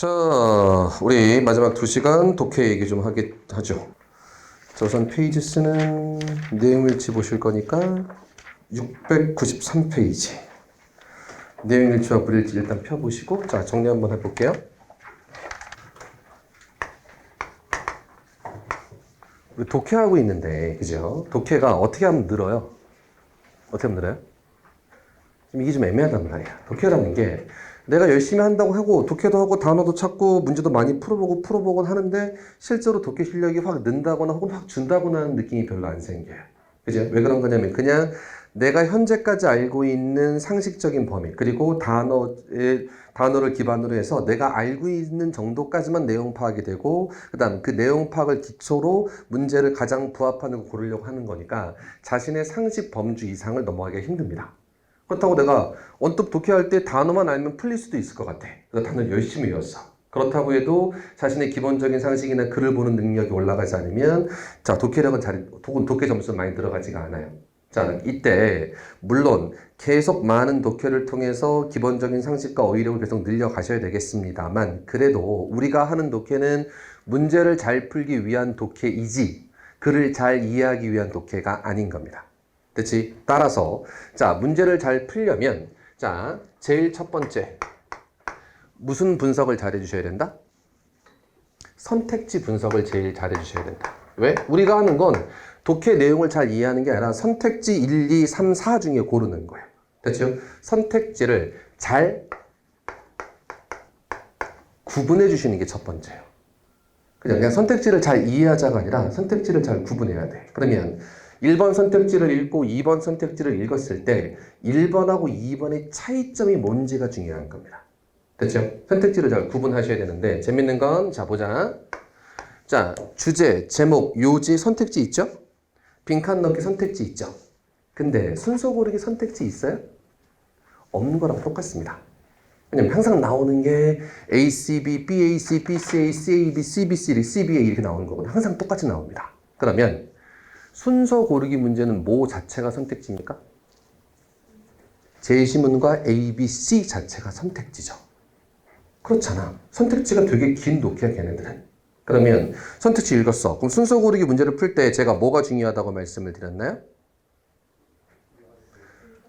자, 우리 마지막 2시간 독해 얘기 좀 하죠. 자, 우선 페이지 쓰는 내용일치 보실 거니까 693페이지. 내용일치와 불일치 일단 펴보시고, 자, 정리 한번 해볼게요. 우리 독해하고 있는데, 그죠? 독해가 어떻게 하면 늘어요? 어떻게 하면 늘어요? 지금 이게 좀 애매하단 말이야. 독해라는 게 내가 열심히 한다고 하고 독해도 하고 단어도 찾고 문제도 많이 풀어보곤 하는데 실제로 독해 실력이 확 는다거나 혹은 확 준다거나 하는 느낌이 별로 안 생겨요. 그죠? 왜 그런 거냐면 그냥 내가 현재까지 알고 있는 상식적인 범위 그리고 단어를 기반으로 해서 내가 알고 있는 정도까지만 내용 파악이 되고 그다음 그 내용 파악을 기초로 문제를 가장 부합하는 걸 고르려고 하는 거니까 자신의 상식 범주 이상을 넘어가기가 힘듭니다. 그렇다고 내가 언뜻 독해할 때 단어만 알면 풀릴 수도 있을 것 같아. 그래서 단어를 열심히 외웠어. 그렇다고 해도 자신의 기본적인 상식이나 글을 보는 능력이 올라가지 않으면 자, 독해 점수는 많이 들어가지가 않아요. 자, 이때 물론 계속 많은 독해를 통해서 기본적인 상식과 어휘력을 계속 늘려가셔야 되겠습니다만 그래도 우리가 하는 독해는 문제를 잘 풀기 위한 독해이지 글을 잘 이해하기 위한 독해가 아닌 겁니다. 그치? 따라서 자, 문제를 잘 풀려면 자, 제일 첫 번째 무슨 분석을 잘 해주셔야 된다? 선택지 분석을 제일 잘 해주셔야 된다. 왜? 우리가 하는 건 독해 내용을 잘 이해하는 게 아니라 선택지 1, 2, 3, 4 중에 고르는 거예요. 됐죠? 선택지를 잘 구분해 주시는 게 첫 번째예요. 그냥 선택지를 잘 이해하자가 아니라 선택지를 잘 구분해야 돼. 그러면 1번 선택지를 읽고 2번 선택지를 읽었을 때 1번하고 2번의 차이점이 뭔지가 중요한 겁니다. 됐죠? 선택지를 잘 구분하셔야 되는데 재밌는 건 자 보자. 자, 주제, 제목, 요지 선택지 있죠? 빈칸 넣기 선택지 있죠? 근데 순서 고르기 선택지 있어요? 없는 거랑 똑같습니다. 왜냐면 항상 나오는 게 ACB, BAC, BCA, CAB, CBC, CBA 이렇게 나오는 거거든요. 항상 똑같이 나옵니다. 그러면 순서 고르기 문제는 뭐 자체가 선택지입니까? 제시문과 A, B, C 자체가 선택지죠. 그렇잖아. 선택지가 되게 긴 독해야 걔네들은. 그러면 선택지 읽었어. 그럼 순서 고르기 문제를 풀 때 제가 뭐가 중요하다고 말씀을 드렸나요?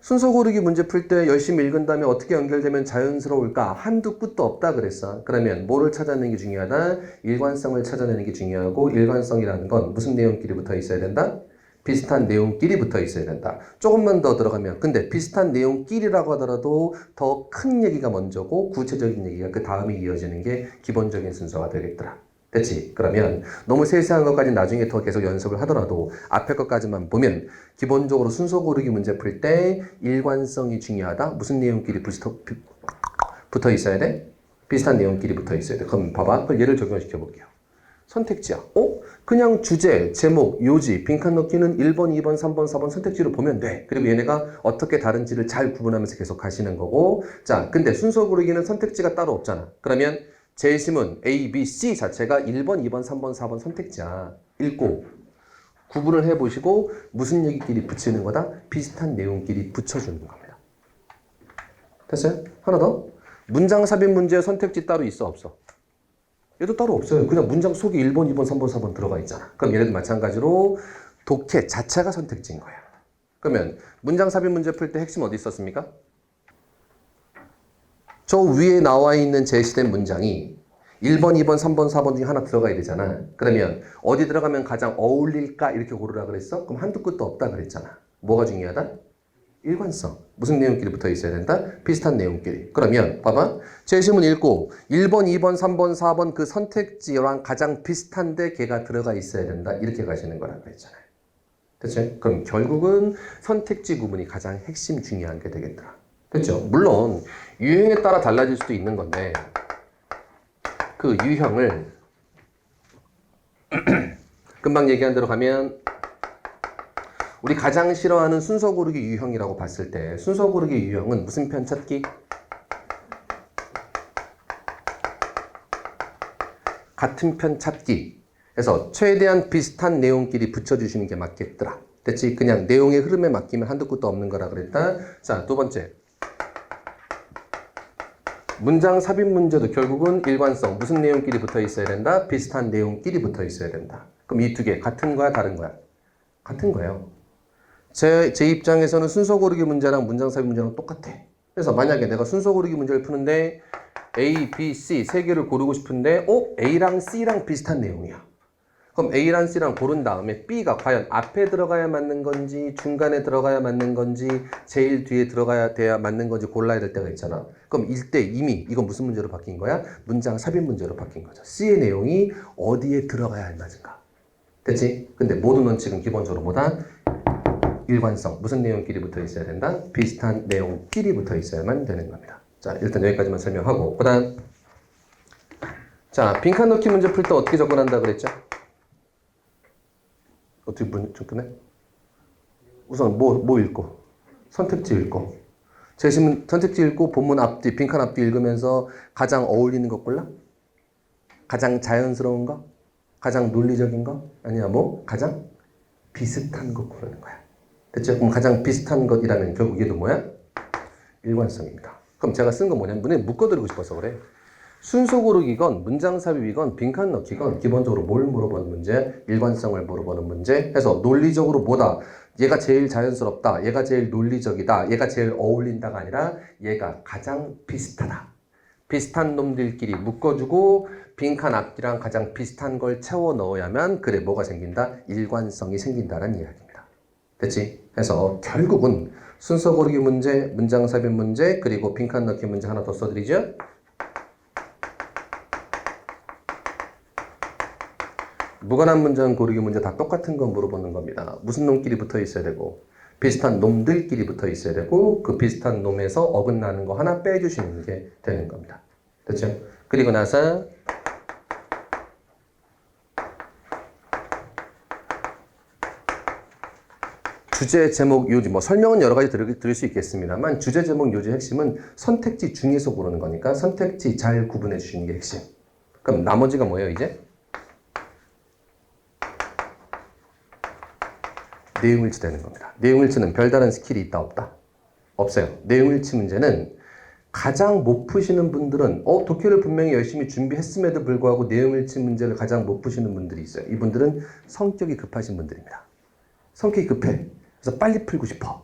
순서 고르기 문제 풀 때 열심히 읽은 다음에 어떻게 연결되면 자연스러울까? 한두 끝도 없다 그랬어. 그러면 뭐를 찾아내는 게 중요하다? 일관성을 찾아내는 게 중요하고 일관성이라는 건 무슨 내용끼리 붙어 있어야 된다? 비슷한 내용끼리 붙어 있어야 된다. 조금만 더 들어가면 근데 비슷한 내용끼리라고 하더라도 더 큰 얘기가 먼저고 구체적인 얘기가 그 다음에 이어지는 게 기본적인 순서가 되겠더라. 됐지? 그러면 너무 세세한 것까지 나중에 더 계속 연습을 하더라도 앞에 것까지만 보면 기본적으로 순서 고르기 문제 풀 때 일관성이 중요하다. 무슨 내용끼리 붙어 있어야 돼? 비슷한 내용끼리 붙어 있어야 돼. 그럼 봐봐. 그걸 예를 적용시켜 볼게요. 선택지야. 그냥 주제, 제목, 요지, 빈칸 넣기는 1번, 2번, 3번, 4번 선택지로 보면 돼. 그리고 얘네가 어떻게 다른지를 잘 구분하면서 계속 가시는 거고. 자, 근데 순서 고르기는 선택지가 따로 없잖아. 그러면 제시문 A, B, C 자체가 1번, 2번, 3번, 4번 선택지야. 읽고 구분을 해보시고 무슨 얘기끼리 붙이는 거다? 비슷한 내용끼리 붙여주는 겁니다. 됐어요? 하나 더. 문장 삽입 문제 선택지 따로 있어 없어? 얘도 따로 없어요. 그냥 문장 속에 1번, 2번, 3번, 4번 들어가 있잖아. 그럼 얘네도 마찬가지로 독해 자체가 선택지인 거야. 그러면 문장 삽입 문제 풀 때 핵심 어디 있었습니까? 저 위에 나와 있는 제시된 문장이 1번, 2번, 3번, 4번 중에 하나 들어가야 되잖아. 그러면 어디 들어가면 가장 어울릴까 이렇게 고르라 그랬어? 그럼 한두 끝도 없다 그랬잖아. 뭐가 중요하다? 일관성. 무슨 내용끼리 붙어 있어야 된다? 비슷한 내용끼리. 그러면 봐봐. 제시문 읽고 1번, 2번, 3번, 4번 그 선택지랑 가장 비슷한데 걔가 들어가 있어야 된다. 이렇게 가시는 거라고 했잖아요. 됐죠? 그럼 결국은 선택지 구분이 가장 핵심 중요한 게 되겠더라. 됐죠? 물론 유형에 따라 달라질 수도 있는 건데 그 유형을 금방 얘기한 대로 가면 우리 가장 싫어하는 순서 고르기 유형이라고 봤을 때 순서 고르기 유형은 무슨 편 찾기? 같은 편 찾기. 그래서 최대한 비슷한 내용끼리 붙여주시는 게 맞겠더라. 됐지? 그냥 내용의 흐름에 맡기면 한두 끝도 없는 거라 그랬다. 자, 두 번째. 문장 삽입 문제도 결국은 일관성, 무슨 내용끼리 붙어 있어야 된다? 비슷한 내용끼리 붙어 있어야 된다. 그럼 이 두 개 같은 거야, 다른 거야? 같은 거예요. 제 입장에서는 순서 고르기 문제랑 문장 삽입 문제랑 똑같아. 그래서 만약에 내가 순서 고르기 문제를 푸는데 A, B, C 세 개를 고르고 싶은데 A랑 C랑 비슷한 내용이야. 그럼 A랑 C랑 고른 다음에 B가 과연 앞에 들어가야 맞는 건지 중간에 들어가야 맞는 건지 제일 뒤에 들어가야 돼야 맞는 건지 골라야 될 때가 있잖아. 그럼 이때 이미 이건 무슨 문제로 바뀐 거야? 문장 삽입 문제로 바뀐 거죠. C의 내용이 어디에 들어가야 할 맞은가. 됐지? 근데 모든 원칙은 기본적으로 뭐다? 일관성. 무슨 내용끼리 붙어 있어야 된다? 비슷한 내용끼리 붙어 있어야만 되는 겁니다. 자, 일단 여기까지만 설명하고 그 다음 자, 빈칸 넣기 문제 풀 때 어떻게 접근한다 그랬죠? 어떻게 접근해? 우선 뭐 읽고 선택지 읽고 제시문 선택지 읽고 본문 앞뒤 빈칸 앞뒤 읽으면서 가장 어울리는 거 골라? 가장 자연스러운 거? 가장 논리적인 거? 아니야 뭐 가장 비슷한 거 고르는 거야. 됐죠? 그럼 가장 비슷한 것이라면 결국 얘도 뭐야? 일관성입니다. 그럼 제가 쓴 건 뭐냐면 문에 묶어드리고 싶어서 그래. 순서 고르기건 문장 삽입이건 빈칸 넣기건 기본적으로 뭘 물어보는 문제? 일관성을 물어보는 문제. 해서 논리적으로 뭐다? 얘가 제일 자연스럽다. 얘가 제일 논리적이다. 얘가 제일 어울린다가 아니라 얘가 가장 비슷하다. 비슷한 놈들끼리 묶어주고 빈칸 앞뒤랑 가장 비슷한 걸 채워 넣어야만 그래 뭐가 생긴다? 일관성이 생긴다는 이야기입니다. 됐지? 해서 결국은 순서 고르기 문제, 문장 삽입 문제, 그리고 빈칸 넣기 문제 하나 더 써드리죠. 무관한 문장 고르기 문제 다 똑같은 거 물어보는 겁니다. 무슨 놈끼리 붙어 있어야 되고 비슷한 놈들끼리 붙어 있어야 되고 그 비슷한 놈에서 어긋나는 거 하나 빼주시는 게 되는 겁니다. 됐죠? 그리고 나서 주제, 제목, 요지, 뭐 설명은 여러 가지 들을 수 있겠습니다만 주제, 제목, 요지 핵심은 선택지 중에서 고르는 거니까 선택지 잘 구분해 주시는 게 핵심. 그럼 나머지가 뭐예요 이제? 내용일치 되는 겁니다. 내용일치는 별다른 스킬이 있다 없다? 없어요. 내용일치 문제는 가장 못 푸시는 분들은 독해를 분명히 열심히 준비했음에도 불구하고 내용일치 문제를 가장 못 푸시는 분들이 있어요. 이분들은 성격이 급하신 분들입니다. 성격이 급해. 그래서 빨리 풀고 싶어.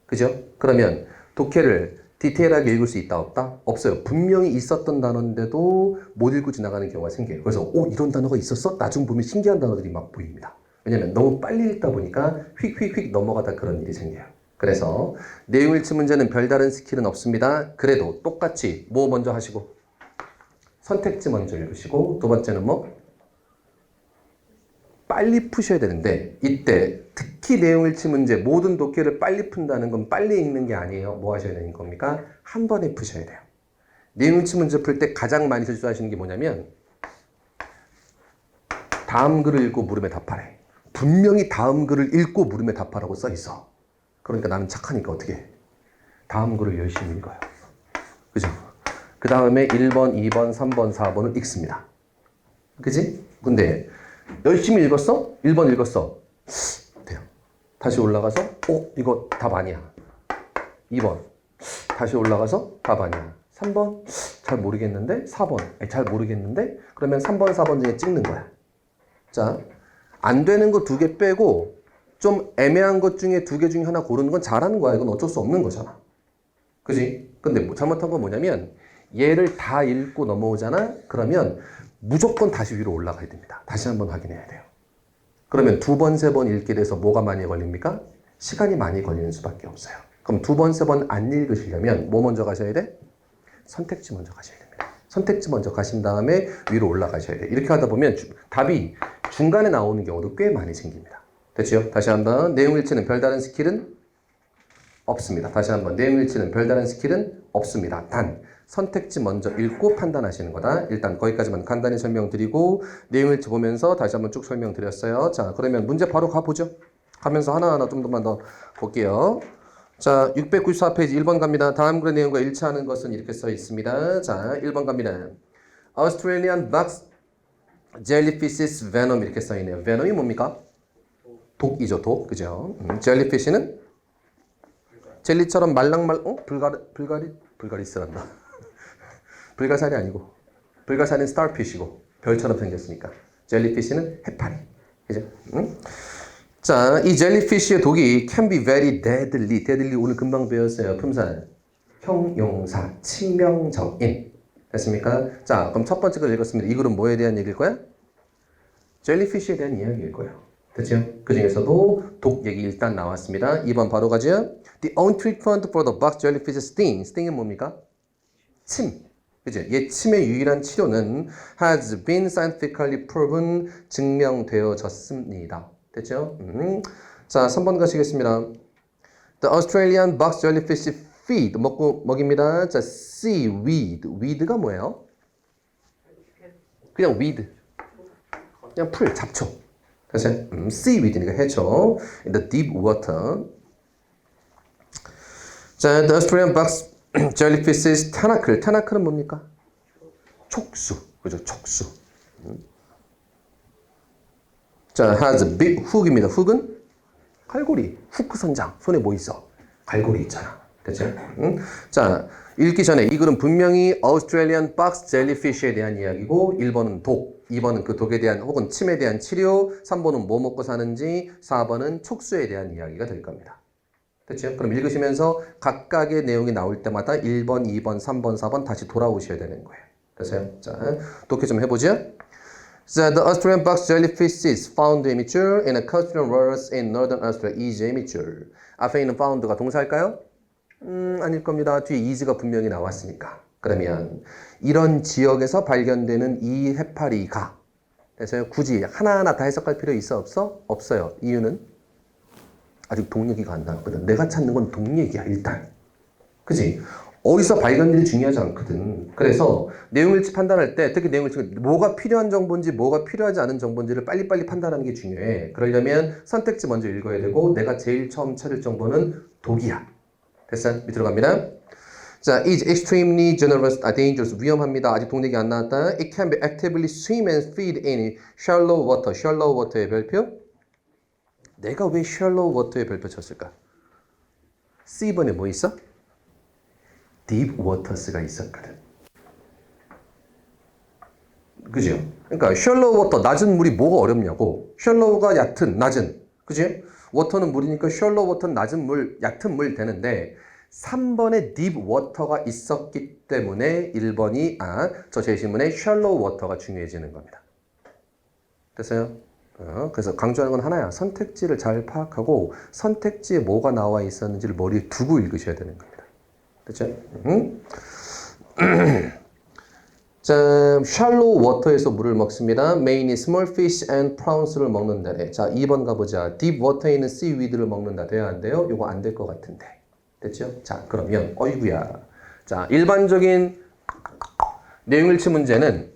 그죠? 그러면 독해를 디테일하게 읽을 수 있다 없다? 없어요. 분명히 있었던 단어인데도 못 읽고 지나가는 경우가 생겨요. 그래서 이런 단어가 있었어? 나중 보면 신기한 단어들이 막 보입니다. 왜냐면 너무 빨리 읽다 보니까 휙휙휙 넘어가다 그런 일이 생겨요. 그래서 내용일치 문제는 별다른 스킬은 없습니다. 그래도 똑같이 뭐 먼저 하시고 선택지 먼저 읽으시고 두 번째는 뭐 빨리 푸셔야 되는데 이때 특히 내용일치 문제 모든 독해를 빨리 푼다는 건 빨리 읽는 게 아니에요. 뭐 하셔야 되는 겁니까? 한 번에 푸셔야 돼요. 내용일치 문제 풀 때 가장 많이 실수하시는 게 뭐냐면 다음 글을 읽고 물음에 답하래. 분명히 다음 글을 읽고 물음에 답하라고 써 있어. 그러니까 나는 착하니까 어떻게 해? 다음 글을 열심히 읽어요. 그죠? 그 다음에 1번, 2번, 3번, 4번을 읽습니다. 그지? 근데 열심히 읽었어? 1번 읽었어. 돼요. 다시 올라가서 이거 답 아니야. 2번 다시 올라가서 답 아니야. 3번 잘 모르겠는데 4번 잘 모르겠는데 그러면 3번, 4번 중에 찍는 거야. 자, 안 되는 거 2개 빼고 좀 애매한 것 중에 2개 중에 하나 고르는 건 잘하는 거야. 이건 어쩔 수 없는 거잖아. 그지? 근데 잘못한 건 뭐냐면 얘를 다 읽고 넘어오잖아? 그러면 무조건 다시 위로 올라가야 됩니다. 다시 한번 확인해야 돼요. 그러면 2번, 3번 읽게 돼서 뭐가 많이 걸립니까? 시간이 많이 걸리는 수밖에 없어요. 그럼 2번, 3번 안 읽으시려면 뭐 먼저 가셔야 돼? 선택지 먼저 가셔야 됩니다. 선택지 먼저 가신 다음에 위로 올라가셔야 돼요. 이렇게 하다 보면 답이 중간에 나오는 경우도 꽤 많이 생깁니다. 됐죠? 다시 한번 내용일치는 별다른 스킬은 없습니다. 다시 한번 내용일치는 별다른 스킬은 없습니다. 단 선택지 먼저 읽고 판단하시는 거다. 일단 거기까지만 간단히 설명드리고 내용일치 보면서 다시 한번 쭉 설명드렸어요. 자, 그러면 문제 바로 가보죠. 가면서 하나하나 좀 더 볼게요. 자, 694페이지 1번 갑니다. 다음 글의 내용과 일치하는 것은 이렇게 써 있습니다. 자, 1번 갑니다. Australian box jellyfish's venom 이렇게 써 있네요. venom이 뭡니까? 독이죠, 독. 그죠? jellyfish는 젤리처럼 불가리스란다. 불가사리 아니고 불가사리는 starfish이고 별처럼 생겼으니까 젤리피쉬는 해파리. 그죠? 응? 자, 이 젤리피쉬의 독이 can be very deadly. deadly 오늘 금방 배웠어요. 품사. 형용사, 치명적인. 됐습니까? 자, 그럼 첫 번째 걸 읽었습니다. 이 글은 뭐에 대한 얘기일 거야? 젤리피쉬에 대한 이야기일 거예요. 됐죠? 그 중에서도 독 얘기 일단 나왔습니다. 2번 바로 가죠. The only treatment for the box jellyfish sting. sting은 뭡니까? 침. 그죠? 얘 침의 유일한 치료는 has been scientifically proven 증명되어졌습니다. 됐죠? 자, 3번 가시겠습니다. The Australian box jellyfish feed 먹입니다. 자, seaweed. weed가 뭐예요? 그냥 weed. 그냥 풀, 잡초. 그래서 seaweed니까 해초. In the deep water. 자, the Australian box jellyfish's tentacle. tentacle은 뭡니까? 촉수. 그죠? 촉수. 자, has a big hook입니다. hook은 갈고리. 후크 선장. 손에 뭐 있어? 갈고리 있잖아. 됐죠? 자, 읽기 전에 이 글은 분명히 Australian box jellyfish에 대한 이야기고 1번은 독, 2번은 그 독에 대한 혹은 침에 대한 치료, 3번은 뭐 먹고 사는지, 4번은 촉수에 대한 이야기가 될 겁니다. 됐죠? 그럼 읽으시면서 각각의 내용이 나올 때마다 1번, 2번, 3번, 4번 다시 돌아오셔야 되는 거예요. 됐어요? 자, 독해 좀 해보죠. 자, the Australian box jellyfish is found immature in a coastal waters in northern Australia. is immature. 앞에 있는 found가 동사일까요? 아닐 겁니다. 뒤에 is가 분명히 나왔으니까. 그러면 이런 지역에서 발견되는 이 해파리가 그래서 굳이 하나하나 다 해석할 필요 있어 없어? 없어요. 이유는 아직 독얘기가 안 나왔거든. 내가 찾는 건 독얘기야 일단. 그지? 어디서 발견될지 중요하지 않거든. 그래서 내용일치 판단할 때 특히 내용일치 뭐가 필요한 정보인지 뭐가 필요하지 않은 정보인지를 빨리빨리 판단하는 게 중요해. 그러려면 선택지 먼저 읽어야 되고 내가 제일 처음 찾을 정보는 독이야. 됐어? 밑으로 갑니다. 자, is extremely dangerous. 위험합니다. 아직 독얘기 안 나왔다. It can be actively swim and feed in shallow water. shallow water의 별표? 내가 왜 shallow water의 별표 쳤을까? C번에 뭐 있어? deep waters가 있었거든. 그죠? 그러니까 shallow water, 낮은 물이 뭐가 어렵냐고. shallow가 얕은, 낮은. 그죠? water는 물이니까 shallow water는 낮은 물, 얕은 물 되는데 3번에 deep water가 있었기 때문에 1번이 저 제시문에 shallow water가 중요해지는 겁니다. 됐어요? 그래서 강조하는 건 하나야. 선택지를 잘 파악하고 선택지에 뭐가 나와 있었는지를 머리에 두고 읽으셔야 되는 겁니다. 됐죠? 자, shallow water에서 물을 먹습니다. mainly small fish and prawns를 먹는다래. 자, 2번 가보자. deep water에 있는 seaweed를 먹는다. 돼야 안 돼요? 이거 안 될 것 같은데. 됐죠? 자, 그러면 어이구야. 자, 일반적인 내용일치 문제는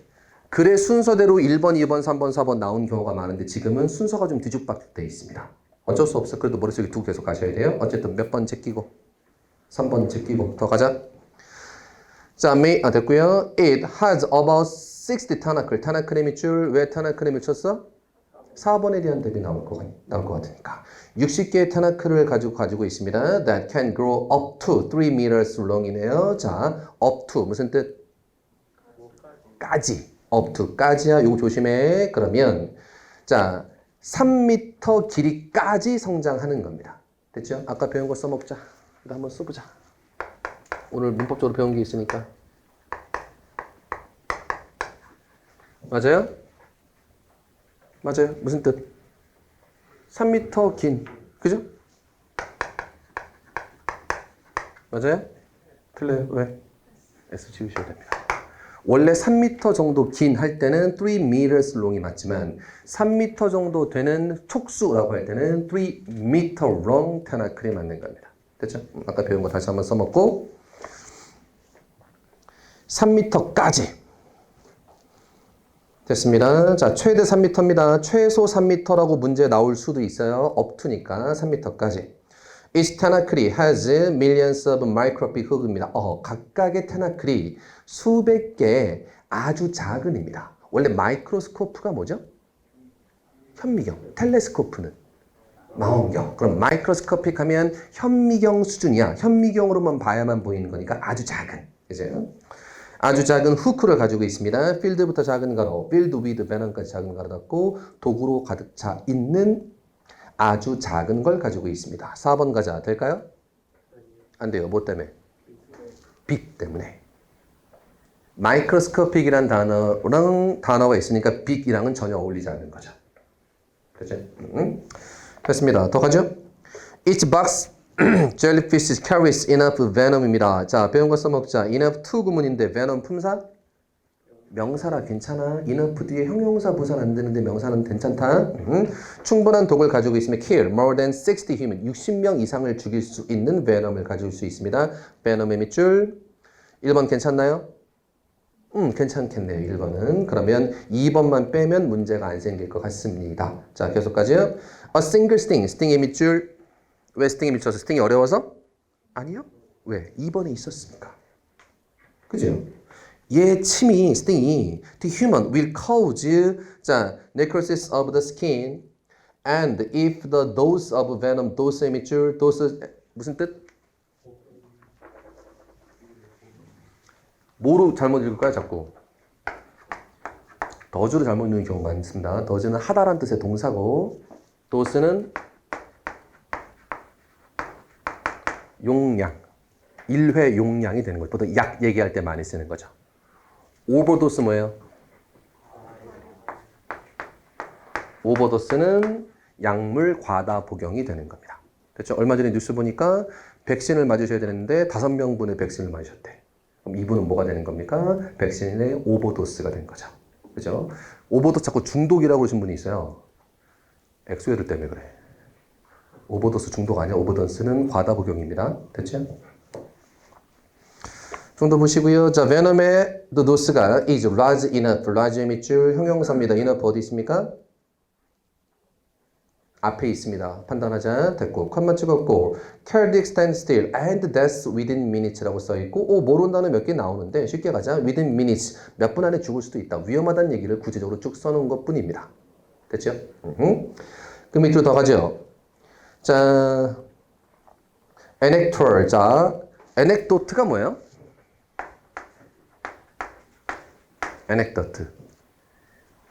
글의 순서대로 1번, 2번, 3번, 4번 나온 경우가 많은데 지금은 순서가 좀 뒤죽박죽되어 있습니다. 어쩔 수 없어. 그래도 머릿속에 두고 계속 가셔야 돼요. 어쨌든 몇 번 제끼고 3번 제끼고 더 가자. 자, 됐고요. It has about 60 tentacle. tentacle의 밑줄. 왜 tentacle의 밑줄 쳤어? 4번에 대한 답이 나올 것 같으니까. 60개의 tentacle을 가지고 있습니다. That can grow up to 3 meters long이네요. 자, up to 무슨 뜻? 까지. up to 까지야. 요거 조심해. 그러면 자, 3m 길이까지 성장하는 겁니다. 됐죠? 아까 배운 거 써먹자. 이거 한번 써보자. 오늘 문법적으로 배운 게 있으니까. 맞아요? 맞아요. 무슨 뜻? 3m 긴. 그죠? 맞아요? 틀려요. 왜? S 지우셔야 됩니다. 원래 3m 정도 긴 할 때는 3 meters long이 맞지만 3m 정도 되는 촉수라고 할 때는 3 meter long tentacle이 맞는 겁니다. 됐죠? 아까 배운 거 다시 한번 써먹고 3m까지 됐습니다. 자, 최대 3m입니다. 최소 3m라고 문제 나올 수도 있어요. up to니까 3m까지. Each tentacle has millions of microscopic hook입니다. 각각의 tentacle이 수백 개의 아주 작은입니다. 원래 마이크로스코프가 뭐죠? 현미경. 텔레스코프는 망원경. 그럼 마이크로스코픽 하면 현미경 수준이야. 현미경으로만 봐야만 보이는 거니까 아주 작은. 그죠? 아주 작은 후크를 가지고 있습니다. field부터 작은 가로, filled with venom까지 작은 가로 닫고 도구로 가득 차 있는 아주 작은 걸 가지고 있습니다. 4번 가자. 될까요? 안 돼요. 뭐 때문에? 빛 때문에. 마이크로스코픽이란 단어가 있으니까 빅이랑은 전혀 어울리지 않는 거죠. 그죠? 됐습니다. 더 가죠? Each box jellyfish carries enough venom입니다. 자, 배운 거 써먹자. enough to 구문인데 venom 품사? 명사라 괜찮아. enough 뒤에 형용사 부사는 안 되는데 명사는 괜찮다. 충분한 독을 가지고 있으면 kill more than 60 human 60명 이상을 죽일 수 있는 venom을 가질 수 있습니다. venom의 밑줄 1번 괜찮나요? 괜찮겠네요. 1번은. 그러면 2번만 빼면 문제가 안 생길 것 같습니다. 자, 계속 가죠. A single sting. sting의 밑줄. 왜 sting이 밑줄어서? sting이 어려워서? 아니요. 왜? 2번에 있었으니까. 그죠? 얘 침이, sting이 the human will cause 자, necrosis of the skin and if the dose of venom, dose의 밑줄, dose 무슨 뜻? 뭐로 잘못 읽을까요, 자꾸? 더즈로 잘못 읽는 경우가 많습니다. 더즈는 하다란 뜻의 동사고, 도스는 용량, 1회 용량이 되는 거죠. 보통 약 얘기할 때 많이 쓰는 거죠. 오버도스 뭐예요? 오버도스는 약물 과다 복용이 되는 겁니다. 그렇죠? 얼마 전에 뉴스 보니까 백신을 맞으셔야 되는데 5명분의 백신을 맞으셨대. 그럼 이분은 뭐가 되는 겁니까? 백신의 오버도스가 된 거죠. 그죠? 오버도스 자꾸 중독이라고 그러신 분이 있어요. 엑소애들 때문에 그래. 오버도스 중독 아니야. 오버도스는 과다 복용입니다. 됐죠? 좀 더 보시고요. 자, venom의 the dose가 is large enough. large의 밑줄 형용사입니다. enough 어디 있습니까? 앞에 있습니다. 판단하자. 됐고, 컷만 찍었고, cardiac standstill and death within minutes라고 써있고, 모른다는 몇 개 나오는데 쉽게 가자. within minutes, 몇 분 안에 죽을 수도 있다. 위험하다는 얘기를 구체적으로 쭉 써놓은 것 뿐입니다. 됐죠? 그 밑으로 더 가죠. 자, anecdote. 자, anecdote가 뭐예요? anecdote.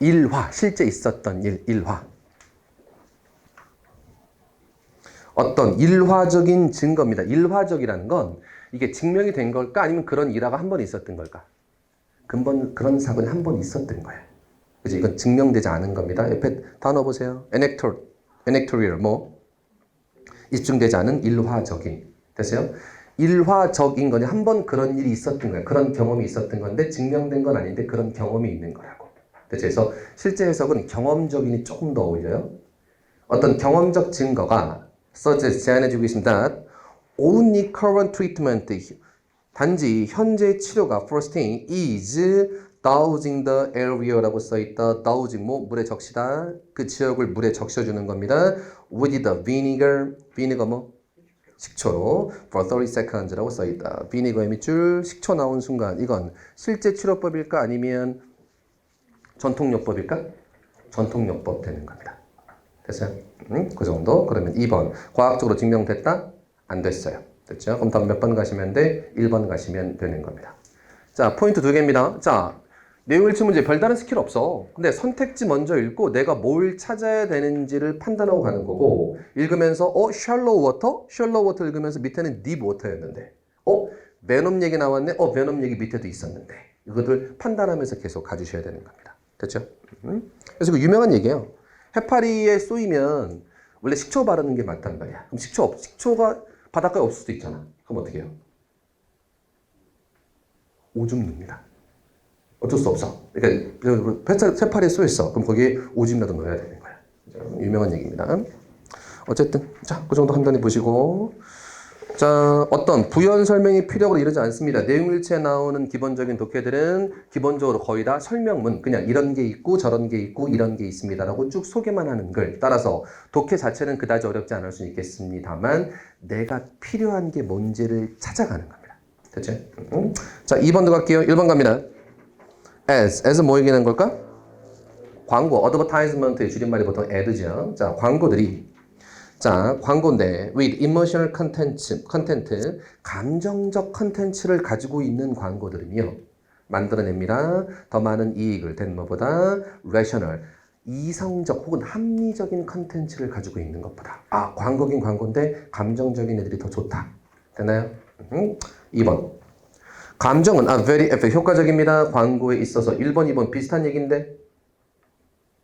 일화, 실제 있었던 일화. 어떤 일화적인 증거입니다. 일화적이라는 건 이게 증명이 된 걸까? 아니면 그런 일화가 한 번 있었던 걸까? 그런 사건이 한 번 있었던 거예요. 그죠? 이건 증명되지 않은 겁니다. 옆에 단어 보세요. anecdotal, 입증되지 않은 일화적인. 됐어요? 일화적인 거니 한 번 그런 일이 있었던 거예요. 그런 경험이 있었던 건데 증명된 건 아닌데 그런 경험이 있는 거라고. 됐죠? 그래서 실제 해석은 경험적인이 조금 더 어울려요. 어떤 경험적 증거가 suggest 제안해주고 있습니다. Only current treatment 단지 현재 치료가 for sting is dousing the area라고 써있다. dousing 물에 적시다. 그 지역을 물에 적셔주는 겁니다. with the vinegar 식초로 for 30 seconds라고 써있다. vinegar의 밑줄 식초 나온 순간 이건 실제 치료법일까 아니면 전통요법일까? 전통요법 되는 겁니다. 됐어요? 그 정도. 그러면 2번. 과학적으로 증명됐다? 안 됐어요. 됐죠? 그럼 다음 몇 번 가시면 돼? 1번 가시면 되는 겁니다. 자, 포인트 2개입니다. 자, 내용 일치 문제 별다른 스킬 없어. 근데 선택지 먼저 읽고 내가 뭘 찾아야 되는지를 판단하고 가는 거고 읽으면서 shallow water? shallow water 읽으면서 밑에는 deep water였는데 venom 얘기 나왔네? venom 얘기 밑에도 있었는데 이것들 판단하면서 계속 가주셔야 되는 겁니다. 됐죠? 그래서 그 유명한 얘기예요. 해파리에 쏘이면 원래 식초 바르는 게 맞단 말이야. 그럼 식초가 바닷가에 없을 수도 있잖아. 그럼 어떻게 해요? 오줌 넣습니다. 어쩔 수 없어. 그러니까 해파리에 쏘였어. 그럼 거기에 오줌이라도 넣어야 되는 거야. 유명한 얘기입니다. 어쨌든 자, 그 정도 간단히 보시고 자, 어떤 부연 설명이 필요하고 이러지 않습니다. 내용일치에 나오는 기본적인 독해들은 기본적으로 거의 다 설명문, 그냥 이런 게 있고 저런 게 있고 이런 게 있습니다라고 쭉 소개만 하는 걸 따라서 독해 자체는 그다지 어렵지 않을 수 있겠습니다만 내가 필요한 게 뭔지를 찾아가는 겁니다. 됐죠? 자, 2번도 갈게요. 1번 갑니다. as 뭐 얘기하는 걸까? 광고, advertisement의 줄임말이 보통 ad죠. 자, 광고들이 자, 광고인데 with emotional content, 감정적 컨텐츠를 가지고 있는 광고들은요. 만들어냅니다. 더 많은 이익을 된 뭐보다 rational, 이성적 혹은 합리적인 컨텐츠를 가지고 있는 것보다. 아, 광고긴 광고인데 감정적인 애들이 더 좋다. 됐나요? 2번. 감정은 very effective, 효과적입니다. 광고에 있어서 1번, 2번 비슷한 얘기인데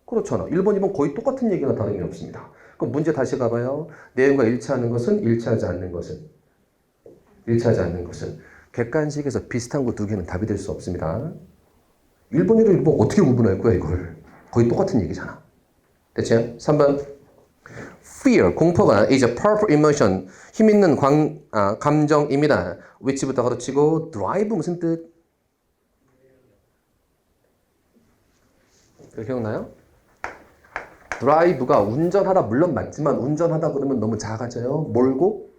그렇잖아. 1번, 2번 거의 똑같은 얘기나 다름이 없습니다. 그럼 문제 다시 가봐요. 내용과 일치하는 것은 일치하지 않는 것은 일치하지 않는 것은 객관식에서 비슷한 거 두 개는 답이 될 수 없습니다. 1번이랑 1번 어떻게 구분할 거야 이걸. 거의 똑같은 얘기잖아. 됐죠? 3번. Fear, 공포가 is a powerful emotion, 힘있는 감정입니다. which부터 가르치고 drive 무슨 뜻? 기억나요? drive가 운전하다 물론 맞지만 운전하다 그러면 너무 작아져요. 몰고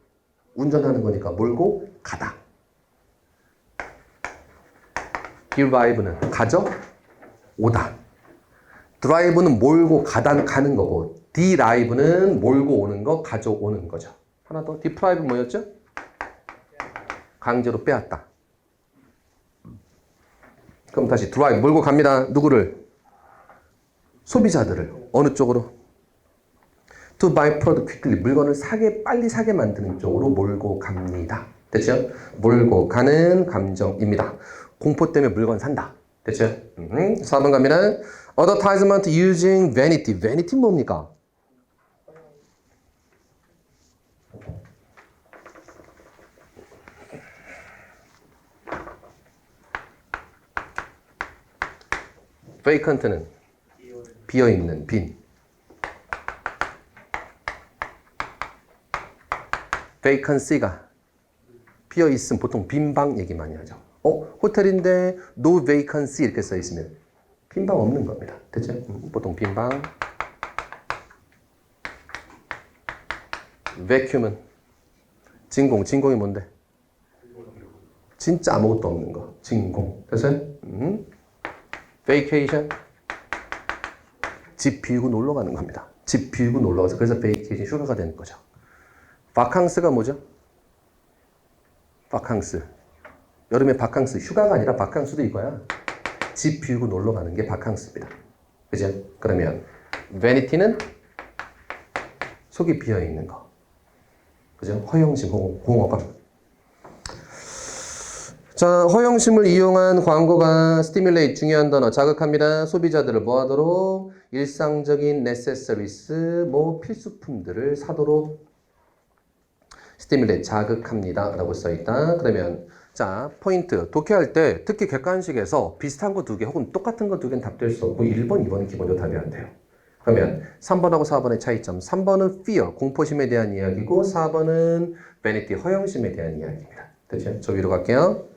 운전하는 거니까 몰고 가다. derive는 가져오다. 드라이브는 몰고 가는 거고 derive는 몰고 오는 거, 가져오는 거죠. 하나 더. deprive 뭐였죠? 강제로 빼앗다. 그럼 다시 drive 몰고 갑니다. 누구를? 소비자들을. 어느 쪽으로? to buy product quickly. 물건을 빨리 사게 만드는 쪽으로 몰고 갑니다. 됐죠? 몰고 가는 감정입니다. 공포 때문에 물건 산다. 됐죠? 4번 갑니다. Advertisement using vanity. vanity 뭡니까? vacant는 비어있는, 빈. vacancy가 비어있음, 보통 빈 방 얘기 많이 하죠. 호텔인데 no vacancy 이렇게 써있으면 빈 방 없는 겁니다. 됐죠? 보통 빈 방. vacuum은 진공이 뭔데? 진짜 아무것도 없는 거. 진공. 됐어요? vacation. 집 비우고 놀러 가는 겁니다. 집 비우고 놀러 가서 그래서 vacation 휴가가 되는 거죠. 바캉스가 뭐죠? 바캉스. 여름에 바캉스. 휴가가 아니라 바캉스도 이거야. 집 비우고 놀러 가는 게 바캉스입니다. 그죠? 그러면 vanity는 속이 비어 있는 거. 그죠? 허영심, 공허감. 자, 허영심을 이용한 광고가 stimulate, 중요한 단어, 자극합니다. 소비자들을 뭐 하도록? 일상적인 necessaries, 필수품들을 사도록 stimulate, 자극합니다. 라고 써있다. 그러면 자, 포인트. 독해할 때 특히 객관식에서 비슷한 거 두 개 혹은 똑같은 거 두 개는 답될 수 없고 1번, 2번은 기본적으로 답이 안 돼요. 그러면 3번하고 4번의 차이점. 3번은 fear, 공포심에 대한 이야기고 4번은 vanity, 허영심에 대한 이야기입니다. 됐죠? 저 위로 갈게요.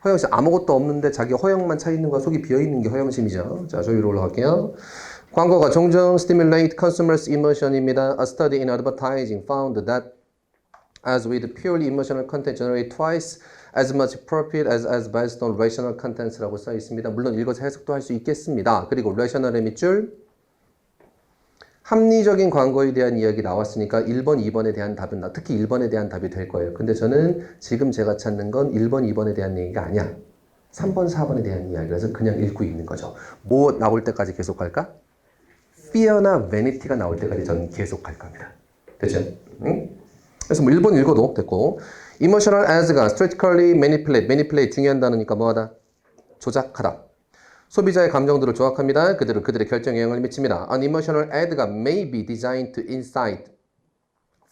허영심, 아무것도 없는데 자기 허영만 차 있는 거야. 속이 비어 있는 게 허영심이죠. 자, 저 위로 올라갈게요. 광고가 종종 stimulate consumers' emotion입니다. A study in advertising found that as with purely emotional content generate twice as much profit as based on rational contents라고 써 있습니다. 물론 읽어서 해석도 할 수 있겠습니다. 그리고 rational의 밑줄 합리적인 광고에 대한 이야기 나왔으니까 1번, 2번에 대한 답은 특히 1번에 대한 답이 될 거예요. 근데 저는 지금 제가 찾는 건 1번, 2번에 대한 얘기가 아니야. 3번, 4번에 대한 이야기라서 그냥 읽고 있는 거죠. 뭐 나올 때까지 계속 갈까? fear나 vanity가 나올 때까지 저는 계속 갈 겁니다. 됐죠? 응? 그래서 1번 읽어도 됐고 emotional as가 strategically manipulate 중요한 단어니까 뭐하다? 조작하다. 소비자의 감정들을 조작합니다. 그들의 결정에 영향을 미칩니다. An emotional ad가 may be designed to incite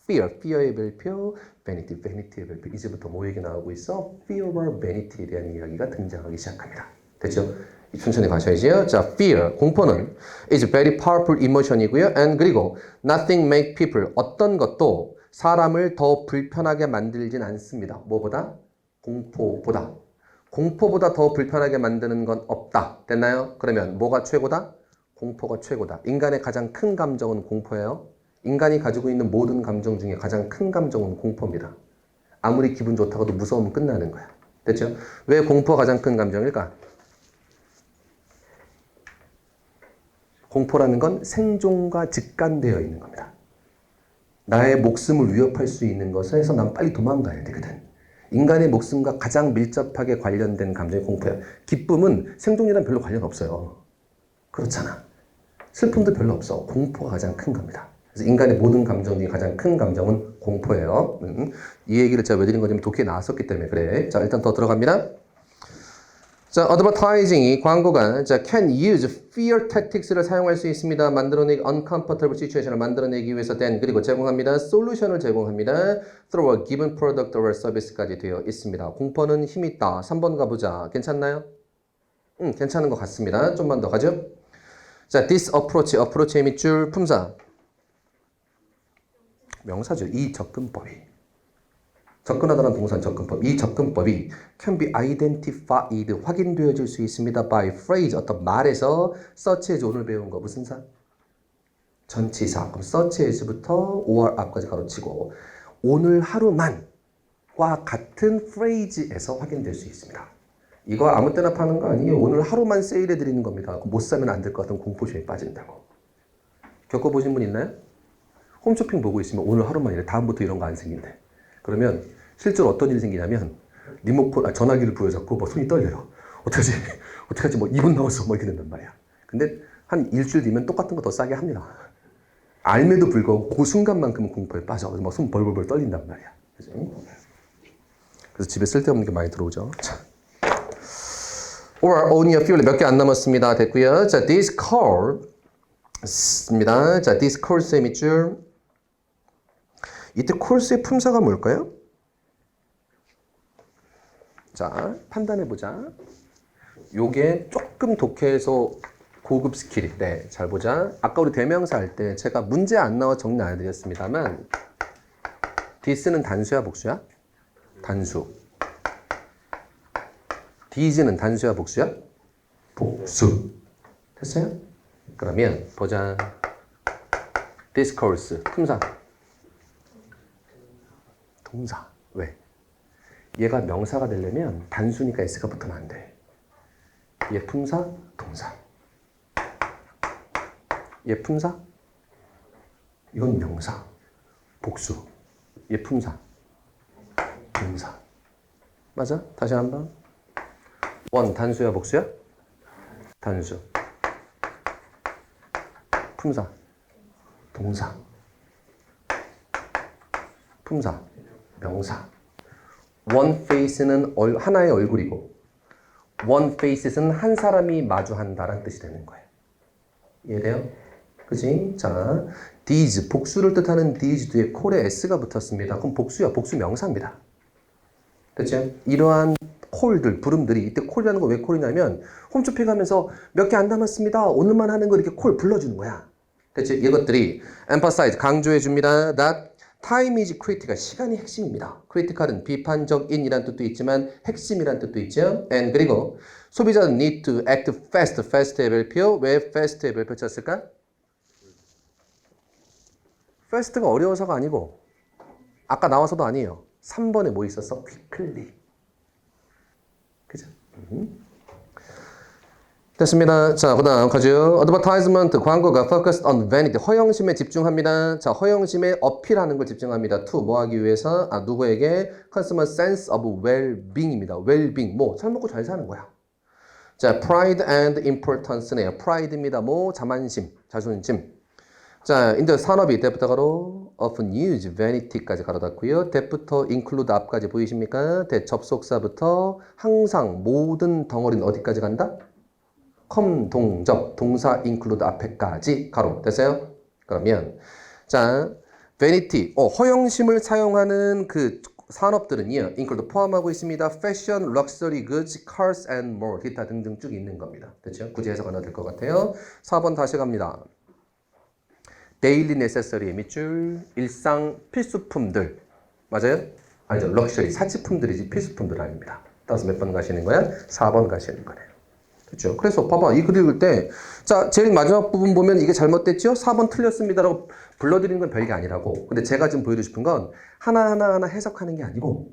fear의 별표, vanity의 별표. 이제부터 뭐 얘기 나오고 있어? fear와 vanity에 대한 이야기가 등장하기 시작합니다. 됐죠? 천천히 가셔야지요. 자, fear, 공포는 is very powerful emotion이고요. and 그리고 nothing make people, 어떤 것도 사람을 더 불편하게 만들진 않습니다. 뭐보다? 공포보다. 공포보다 더 불편하게 만드는 건 없다. 됐나요? 그러면 뭐가 최고다? 공포가 최고다. 인간의 가장 큰 감정은 공포예요. 인간이 가지고 있는 모든 감정 중에 가장 큰 감정은 공포입니다. 아무리 기분 좋다고도 무서우면 끝나는 거야. 됐죠? 왜 공포가 가장 큰 감정일까? 공포라는 건 생존과 직관되어 있는 겁니다. 나의 목숨을 위협할 수 있는 것에서 난 빨리 도망가야 되거든. 인간의 목숨과 가장 밀접하게 관련된 감정이 공포야. 기쁨은 생존이랑 별로 관련 없어요. 그렇잖아. 슬픔도 별로 없어. 공포가 가장 큰 겁니다. 그래서 인간의 모든 감정 중에 가장 큰 감정은 공포예요. 이 얘기를 제가 왜 드린 거냐면 독해에 나왔었기 때문에 그래. 자, 일단 더 들어갑니다. 자, advertising이 광고가 자, can use fear tactics를 사용할 수 있습니다. 만들어내기 uncomfortable situation을 만들어내기 위해서 then 그리고 제공합니다. 솔루션을 제공합니다. through a given product or service까지 되어 있습니다. 공포는 힘이 있다. 3번 가보자. 괜찮나요? 괜찮은 것 같습니다. 좀만 더 가죠. 자, this approach의 밑줄 품사. 명사죠. 이 접근법이. 접근하다는 동사는 접근법. 이 접근법이 can be identified, 확인되어질 수 있습니다. by phrase, 어떤 말에서 such as 오늘 배운 거 무슨 사? 전치사. 그럼 such as부터 or 앞까지 가로치고 오늘 하루만과 같은 phrase에서 확인될 수 있습니다. 이거 아무 때나 파는 거 아니에요. 오늘 하루만 세일해 드리는 겁니다. 못 사면 안 될 것 같은 공포심에 빠진다고. 겪어보신 분 있나요? 홈쇼핑 보고 있으면 오늘 하루만 이래. 다음부터 이런 거 안 생긴대. 그러면 실제로 어떤 일이 생기냐면 리모컨, 전화기를 부여잡고 뭐 손이 떨려요. 어떡하지 뭐 2분 남았어 뭐 이렇게 된단 말이야. 근데 한 일주일 뒤면 똑같은 거 더 싸게 합니다. 알매도 불구하고 그 순간만큼은 공포에 빠져. 그래서 막 손 벌벌벌 떨린단 말이야. 그죠? 그래서 집에 쓸데없는 게 많이 들어오죠. 자. or only a few 몇 개 안 남았습니다. 됐고요. 자, this call 입니다. 자, this course의 밑줄. 이때 course의 품사가 뭘까요? 자, 판단해보자. 요게 조금 독해에서 고급 스킬이. 네, 잘 보자. 아까 우리 대명사 할 때 제가 문제 안 나와 정리 안 해드렸습니다만 this는 단수야, 복수야? 단수. these는 단수야, 복수야? 복수. 됐어요? 그러면 보자. discourse, 품사. 동사. 왜? 얘가 명사가 되려면 단수니까 s가 붙으면 안 돼. 얘 품사, 동사. 얘 품사, 이건 명사. 복수. 얘 품사, 동사. 맞아? 다시 한번. 원, 단수야, 복수야? 단수. 품사, 동사. 품사, 명사. one face는 하나의 얼굴이고 one faces는 한 사람이 마주한다라는 뜻이 되는 거예요. 이해돼요? 그치? 자, these, 복수를 뜻하는 these 뒤에 콜에 s가 붙었습니다. 그럼 복수야, 복수 명사입니다. 됐죠? 이러한 콜들, 부름들이 이때 콜이라는 거 왜 콜이냐면 홈쇼핑 하면서 몇 개 안 남았습니다. 오늘만 하는 거 이렇게 콜 불러주는 거야. 됐죠? 이것들이 emphasize, 강조해 줍니다. that time is critical, 시간이 핵심입니다. critical은 비판적인이란 뜻도 있지만 핵심이란 뜻도 있죠. and 그리고 소비자는 need to act fast, fast의 별표. 왜 fast의 별표 쳤을까? fast가 어려워서가 아니고 아까 나와서도 아니에요. 3번에 뭐 있었어? quickly. 그죠? 됐습니다. 자, 그 다음 가죠. advertisement, 광고가 focused on vanity, 허영심에 집중합니다. 자, 허영심에 어필하는 걸 집중합니다. to, 뭐 하기 위해서? 누구에게? consumer sense of well-being입니다. well-being, 뭐, 잘 먹고 잘 사는 거야. 자, pride and importance네요. pride입니다. 뭐, 자만심, 자존심. 자, 인더 산업이 때부터 가로 often use vanity까지 가로닫고요. that부터 include 앞까지 보이십니까? that 접속사부터 항상 모든 덩어리는 어디까지 간다? 동접, 동사 include 앞에까지 가로. 됐어요? 그러면 자, vanity, 허영심을 사용하는 그 산업들은요, include 포함하고 있습니다. fashion, luxury goods, cars and more, 기타 등등 쭉 있는 겁니다. 됐죠? 굳이 해석 안 해도 될 것 같아요. 4번 다시 갑니다. daily necessary의 밑줄, 일상 필수품들. 맞아요? 아니죠. 럭셔리, 사치품들이지 필수품들 아닙니다. 따라서 몇 번 가시는 거야? 4번 가시는 거네요. 그렇죠? 그래서 봐봐. 이 글 읽을 때, 자, 제일 마지막 부분 보면 이게 잘못됐죠? 4번 틀렸습니다라고 불러드리는 건 별게 아니라고. 근데 제가 지금 보여드리고 싶은 건 하나하나 해석하는 게 아니고,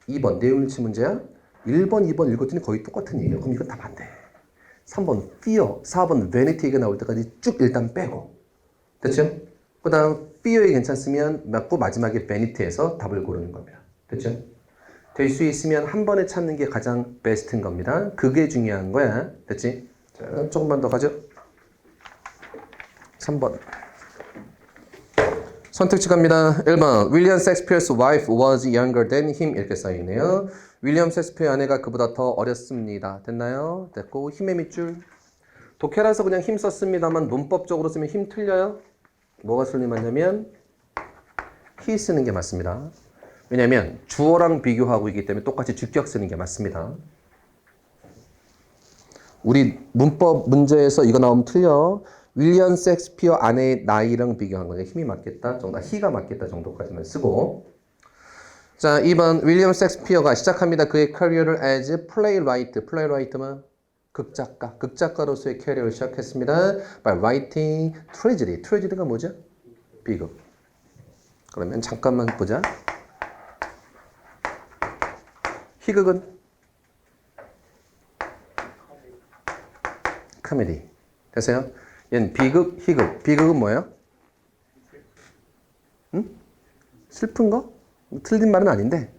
2번 내용일치 문제야? 1번, 2번 읽었더니 거의 똑같은 얘기예요. 그럼 이건 답 안 돼. 3번 fear, 4번 vanity 얘기가 나올 때까지 쭉 일단 빼고. 됐죠? 그 다음 fear이 괜찮으면 맞고 마지막에 vanity에서 답을 고르는 겁니다. 됐죠? 될 수 있으면 한 번에 찾는 게 가장 베스트인 겁니다. 그게 중요한 거야. 됐지? 자, 조금만 더 가죠. 3번. 선택지 갑니다. 1번. William Shakespeare's wife was younger than him. 이렇게 써있네요. 윌리엄 셰익스피어 아내가 그보다 더 어렸습니다. 됐나요? 됐고 힘의 밑줄. 독해라서 그냥 힘 썼습니다만 문법적으로 쓰면 힘 틀려요. 뭐가 순리 맞냐면 he 쓰는 게 맞습니다. 왜냐면 주어랑 비교하고 있기 때문에 똑같이 주격 쓰는 게 맞습니다. 우리 문법 문제에서 이거 나오면 틀려. 윌리엄 셰익스피어 아내의 나이랑 비교한 거예요. 힘이 맞겠다 정도, he가 맞겠다 정도까지만 쓰고. 자, 2번 윌리엄 셰익스피어가 시작합니다. 그의 커리어를 as playwright. playwright만 극작가. 극작가로서의 캐리어를 시작했습니다. by writing tragedy. tragedy가 뭐죠? 비극. 그러면 잠깐만 보자. 희극은 코미디. 됐어요? 얘는 비극, 희극. 비극은 뭐예요? 응? 슬픈 거? 틀린 말은 아닌데.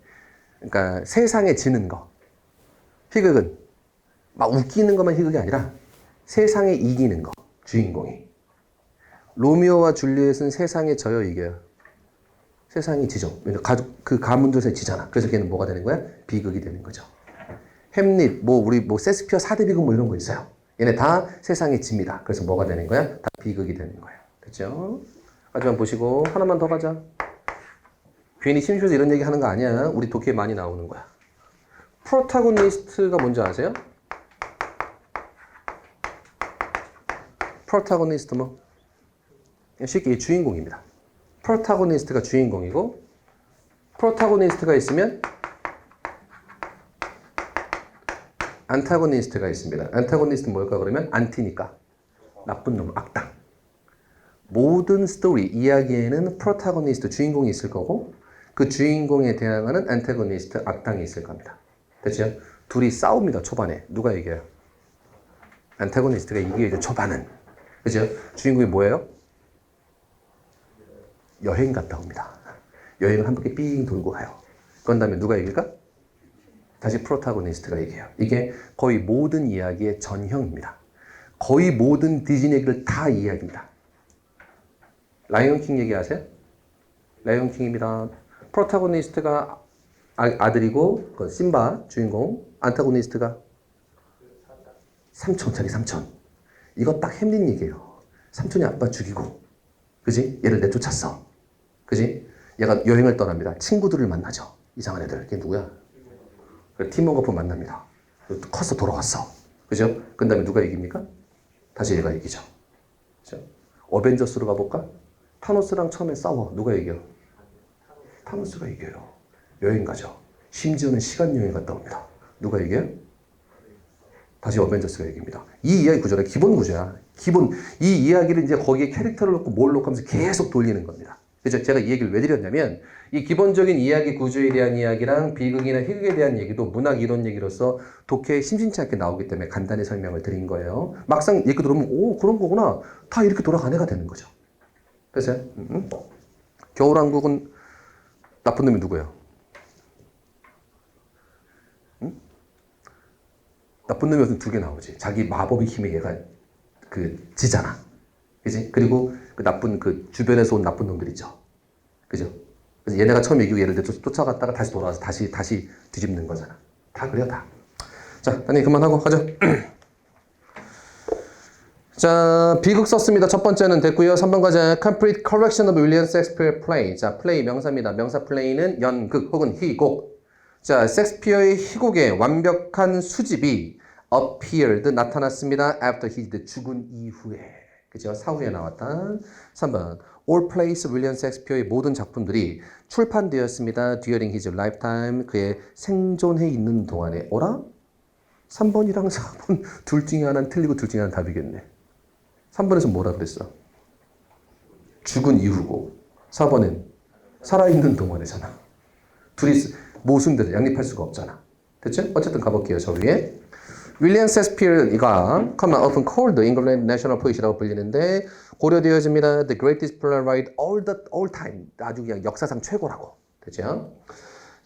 그러니까 세상에 지는 거. 희극은 막 웃기는 것만 희극이 아니라 세상에 이기는 거. 주인공이. 로미오와 줄리엣은 세상에 져요, 이겨요? 세상이 지죠. 그 가문조세 지잖아. 그래서 걔는 뭐가 되는 거야? 비극이 되는 거죠. 햄릿, 우리 셰익스피어 4대 비극 이런 거 있어요. 얘네 다 세상에 집니다. 그래서 뭐가 되는 거야? 다 비극이 되는 거예요. 됐죠? 하지만 보시고 하나만 더 가자. 괜히 심심해서 이런 얘기 하는 거 아니야. 우리 독해에 많이 나오는 거야. 프로타고니스트가 뭔지 아세요? 프로타고니스트 뭐? 쉽게 주인공입니다. 프로타고니스트가 주인공이고 프로타고니스트가 있으면 안타고니스트가 있습니다. 안타고니스트는 뭘까 그러면 안티니까 나쁜 놈, 악당. 모든 스토리, 이야기에는 프로타고니스트, 주인공이 있을 거고 그 주인공에 대항하는 안타고니스트, 악당이 있을 겁니다. 됐죠? 둘이 싸웁니다. 초반에. 누가 이겨요? 안타고니스트가 이겨야죠. 초반은. 그죠? 주인공이 뭐예요? 여행 갔다 옵니다. 여행을 한 바퀴 삥 돌고 가요. 그런 다음에 누가 이길까? 다시 프로타고니스트가 이겨요. 이게 거의 모든 이야기의 전형입니다. 거의 모든 디즈니 얘기를 다 이야기합니다. 라이온킹 얘기하세요? 라이온킹입니다. 프로타고니스트가 아들이고 심바 주인공, 안타고니스트가 삼촌. 이거 딱 햄릿 얘기예요. 삼촌이 아빠 죽이고 그지? 얘를 내쫓았어. 그지? 얘가 여행을 떠납니다. 친구들을 만나죠. 이상한 애들. 걔 누구야? 팀워크 만납니다. 커서 돌아왔어. 그죠? 그 다음에 누가 이깁니까? 다시 얘가 이기죠. 그죠? 어벤져스로 가볼까? 타노스랑 처음에 싸워. 누가 이겨? 타노스가 이겨요. 여행 가죠. 심지어는 시간 여행 갔다 옵니다. 누가 이겨요? 다시 어벤져스가 이깁니다. 이 이야기 구조는 기본 구조야. 이 이야기를 이제 거기에 캐릭터를 넣고 뭘 넣고 하면서 계속 돌리는 겁니다. 그래서 제가 이 얘기를 왜 드렸냐면 이 기본적인 이야기 구조에 대한 이야기랑 비극이나 희극에 대한 얘기도 문학 이론 얘기로서 독해에 심심치 않게 나오기 때문에 간단히 설명을 드린 거예요. 막상 얘기 들으면 오 그런 거구나. 다 이렇게 돌아간 애가 되는 거죠. 그래서 겨울왕국은 나쁜 놈이 누구예요? 나쁜 놈이 무슨 두 개 나오지. 자기 마법의 힘에 얘가 지잖아. 그지? 그리고 그 나쁜 주변에서 온 나쁜 놈들 있죠. 그죠? 그래서 얘네가 처음 이기고 얘를 쫓아갔다가 다시 돌아와서 다시 뒤집는 거잖아. 다 그래요, 다. 자, 단위 그만하고 가죠. 자, 비극 썼습니다. 첫 번째는 됐고요. 3번 가자. Complete correction of William Shakespeare play. 자, play 명사입니다. 명사 play는 연극 혹은 희곡. 자, 셰익스피어의 희곡의 완벽한 수집이 appeared 나타났습니다. after his 죽은 이후에. 그죠? 사후에 나왔다. 3번. All plays William Shakespeare의 모든 작품들이 출판되었습니다. during his lifetime. 그의 생존해 있는 동안에. 어라? 3번이랑 4번 둘 중에 하나는 틀리고 둘 중에 하나는 답이겠네. 3번에서 뭐라 그랬어? 죽은 이후고 4번은 살아있는 동안이잖아. 둘이 모순되죠. 양립할 수가 없잖아. 됐죠? 어쨌든 가볼게요. 저 위에. 윌리엄 셰익스피어가 common often called England national poet이라고 불리는데 고려되어집니다. The greatest playwright all time. 아주 그냥 역사상 최고라고. 됐죠?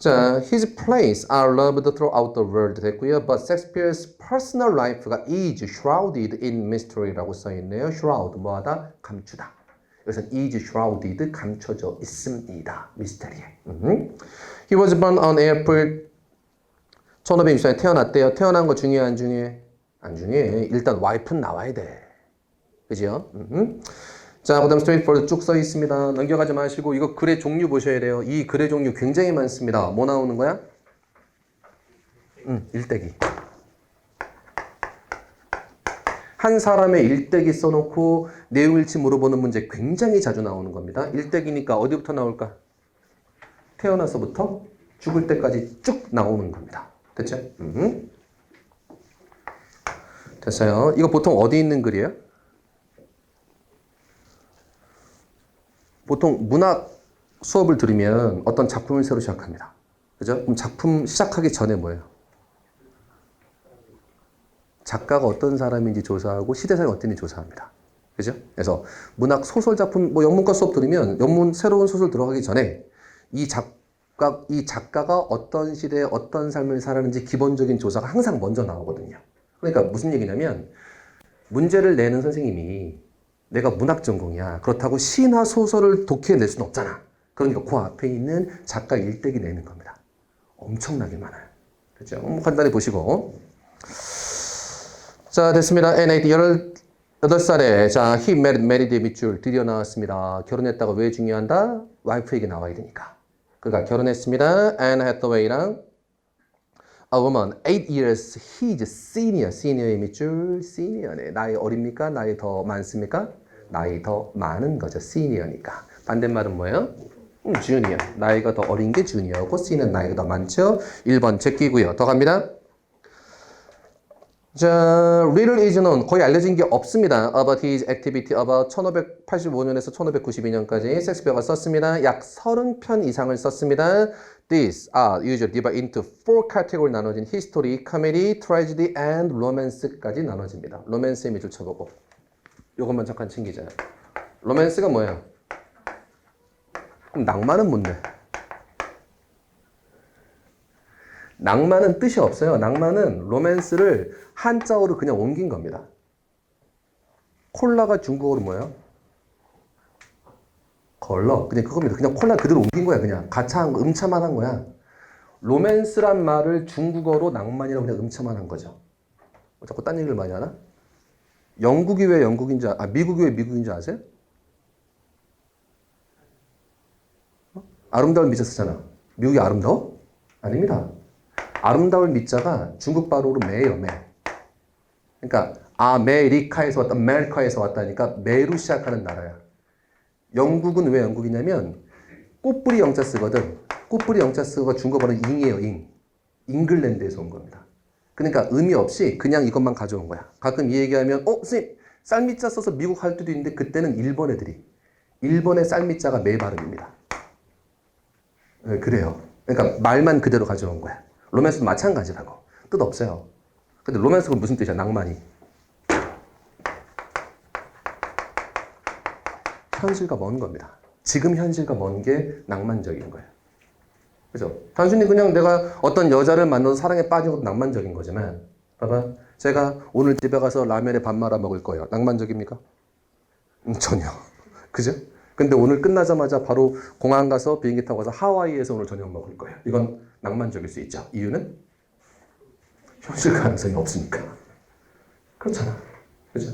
자, his plays are loved throughout the world 됐고요. But Shakespeare's personal life가 is shrouded in mystery라고 써있네요. shroud, 뭐하다? 감추다. 여기서 is shrouded, 감춰져 있습니다. 미스터리에. He was born on April 1564년에 태어났대요. 태어난 거 중요해, 안 중요해? 안 중요해. 일단 와이프는 나와야 돼. 그죠? 자, 그 다음 straightforward 쭉 써 있습니다. 넘겨가지 마시고 이거 글의 종류 보셔야 돼요. 이 글의 종류 굉장히 많습니다. 뭐 나오는 거야? 일대기. 한 사람의 일대기 써놓고 내용일치 물어보는 문제 굉장히 자주 나오는 겁니다. 일대기니까 어디부터 나올까? 태어나서부터 죽을 때까지 쭉 나오는 겁니다. 됐죠? 됐어요. 이거 보통 어디 있는 글이에요? 보통 문학 수업을 들으면 어떤 작품을 새로 시작합니다. 그죠? 그럼 작품 시작하기 전에 뭐예요? 작가가 어떤 사람인지 조사하고 시대상이 어떤지 조사합니다. 그죠? 그래서 문학 소설 작품, 뭐 영문과 수업 들으면 영문 새로운 소설 들어가기 전에 이 작가가 어떤 시대에 어떤 삶을 살았는지 기본적인 조사가 항상 먼저 나오거든요. 그러니까 무슨 얘기냐면 문제를 내는 선생님이 내가 문학 전공이야. 그렇다고 시나 소설을 독해낼 수는 없잖아. 그러니까 그 앞에 있는 작가 일대기 내는 겁니다. 엄청나게 많아요. 그렇죠? 간단히 보시고. 자, 됐습니다. N8, 18살에, 자, he married 밑줄 드디어 나왔습니다. 결혼했다가 왜 중요한다? 와이프에게 나와야 되니까. 그가 결혼했습니다. Anne Hathaway랑 a woman, 8 years, he's senior. senior의 밑줄, senior네. 나이 어립니까? 나이 더 많습니까? 나이 더 많은 거죠. senior니까. 반대말은 뭐예요? junior. 나이가 더 어린 게 junior고, senior 나이가 더 많죠. 1번 제끼고요. 더 갑니다. 자, little is known. 거의 알려진 게 없습니다. about his activity about 1585년에서 1592년까지 셰익스피어가 썼습니다. 약 30편 이상을 썼습니다. These are usually divided into 4 category 나눠진 history, comedy, tragedy, and romance까지 나눠집니다. 로맨스의 밑줄 쳐보고 요것만 잠깐 챙기자. 로맨스가 뭐예요? 그럼 낭만은 뭔데? 낭만은 뜻이 없어요. 낭만은 로맨스를 한자어로 그냥 옮긴 겁니다. 콜라가 중국어로 뭐예요? 걸러. 그냥 그겁니다. 그냥 콜라 그대로 옮긴 거야. 그냥 가차한 거, 음차만 한 거야. 로맨스란 말을 중국어로 낭만이라고 그냥 음차만 한 거죠. 자꾸 딴 얘기를 많이 하나? 영국이 왜 영국인지, 미국이 왜 미국인지 아세요? 아름다울 미자 쓰잖아. 미국이 아름다워? 아닙니다. 아름다울 미자가 중국 발음으로 매예요, 매. 그러니까 아메리카에서 왔다, 아메리카에서 왔다니까 매로 시작하는 나라야. 영국은 왜 영국이냐면 꽃뿌리 영자 쓰거든. 꽃뿌리 영자 쓰고 중국어 발음 잉이에요, 잉. 잉글랜드에서 온 겁니다. 그러니까 의미 없이 그냥 이것만 가져온 거야. 가끔 이 얘기하면 선생님 쌀미자 써서 미국 할 때도 있는데 그때는 일본 애들이. 일본의 쌀미자가 매 발음입니다. 네, 그래요. 그러니까 말만 그대로 가져온 거야. 로맨스도 마찬가지라고. 뜻 없어요. 근데 로맨스가 무슨 뜻이야? 낭만이. 현실과 먼 겁니다. 지금 현실과 먼 게 낭만적인 거예요. 그죠? 단순히 그냥 내가 어떤 여자를 만나서 사랑에 빠진 것도 낭만적인 거지만, 봐봐. 제가 오늘 집에 가서 라면에 밥 말아 먹을 거예요. 낭만적입니까? 전혀. 그죠? 근데 오늘 끝나자마자 바로 공항 가서 비행기 타고 가서 하와이에서 오늘 저녁 먹을 거예요. 이건 낭만적일 수 있죠. 이유는 현실 가능성이 없으니까. 그렇잖아. 그죠?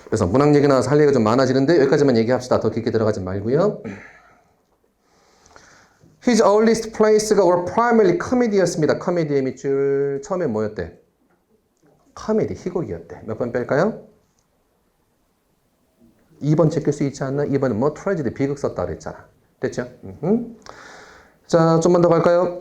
그래서 문학 얘기나 할 얘기가 좀 많아지는데 여기까지만 얘기합시다. 더 깊게 들어가지 말고요. His earliest plays가 were primarily comedy였습니다. comedy의 밑줄 처음에 뭐였대? 코미디, 희곡이었대. 몇 번 뺄까요? 2번 제낄 수 있지 않나? 2번은 뭐 트래지디 비극 썼다 그랬잖아. 됐죠? 자, 좀만 더 갈까요?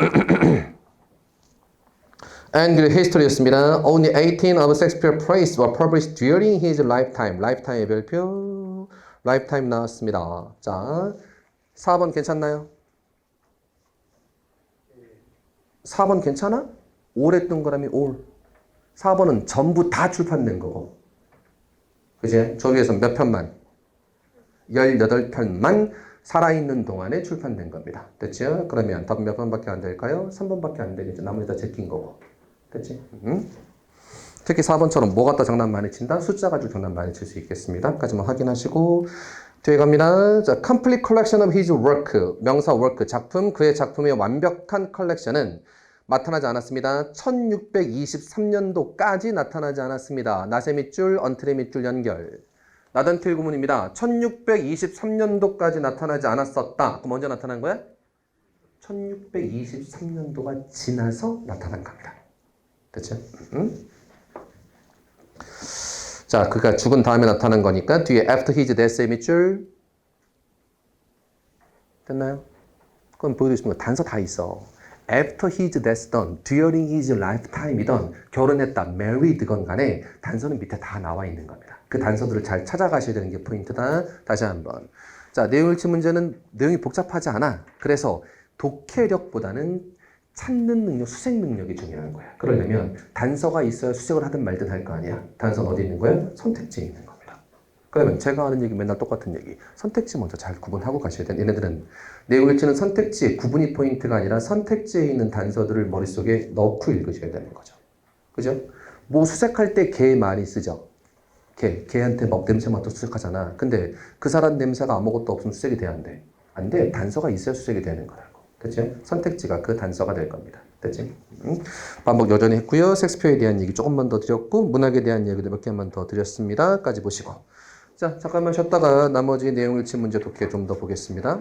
Angry History였습니다. Only 18 of Shakespeare plays were published during his lifetime. lifetime의 별표, lifetime 나왔습니다. 자, 4번 괜찮나요? 4번 괜찮아? 오래 뜬 거라면 올. 4번은 전부 다 출판된 거고. 그지? 저기에서 몇 편만? 18편만 살아있는 동안에 출판된 겁니다. 됐죠? 그러면 답은 몇 번밖에 안 될까요? 3번밖에 안 되겠죠. 나머지 다 제낀 거고. 됐지? 특히 4번처럼 뭐 갖다 장난 많이 친다? 숫자 가지고 장난 많이 칠 수 있겠습니다. 까지만 확인하시고 뒤에 갑니다. 자, complete collection of his work. 명사 work, 작품, 그의 작품의 완벽한 컬렉션은 나타나지 않았습니다. 1623년도까지 나타나지 않았습니다. 나세 밑줄, 언틀의 밑줄 연결. 나단틀 구문입니다. 1623년도까지 나타나지 않았었다. 그럼 언제 나타난 거야? 1623년도가 지나서 나타난 겁니다. 됐죠? 자, 그가 죽은 다음에 나타난 거니까 뒤에 after his death의 밑줄 됐나요? 그럼 보여드리시면 단서 다 있어. after his death든 during his lifetime이든 결혼했다, married건 간에 단서는 밑에 다 나와 있는 겁니다. 그 단서들을 잘 찾아가셔야 되는 게 포인트다. 다시 한번. 자, 내용일치 문제는 내용이 복잡하지 않아. 그래서 독해력보다는 찾는 능력, 수색 능력이 중요한 거야. 그러려면 단서가 있어야 수색을 하든 말든 할 거 아니야. 단서는 어디 있는 거야? 선택지에 있는 겁니다. 그러면 제가 하는 얘기 맨날 똑같은 얘기. 선택지 먼저 잘 구분하고 가셔야 돼. 얘네들은 내용일치는 선택지의 구분이 포인트가 아니라 선택지에 있는 단서들을 머릿속에 넣고 읽으셔야 되는 거죠. 그죠? 뭐 수색할 때 개 많이 쓰죠. 개한테 막 냄새 맡아 수색하잖아. 근데 그 사람 냄새가 아무것도 없으면 수색이 돼야 안 돼. 안 돼. 단서가 있어야 수색이 되는 거라고. 됐지? 선택지가 그 단서가 될 겁니다. 됐지? 반복 여전히 했고요. 섹스피어에 대한 얘기 조금만 더 드렸고 문학에 대한 얘기도 몇 개만 더 드렸습니다. 까지 보시고 자, 잠깐만 쉬었다가 나머지 내용일치 문제 독해 좀 더 보겠습니다.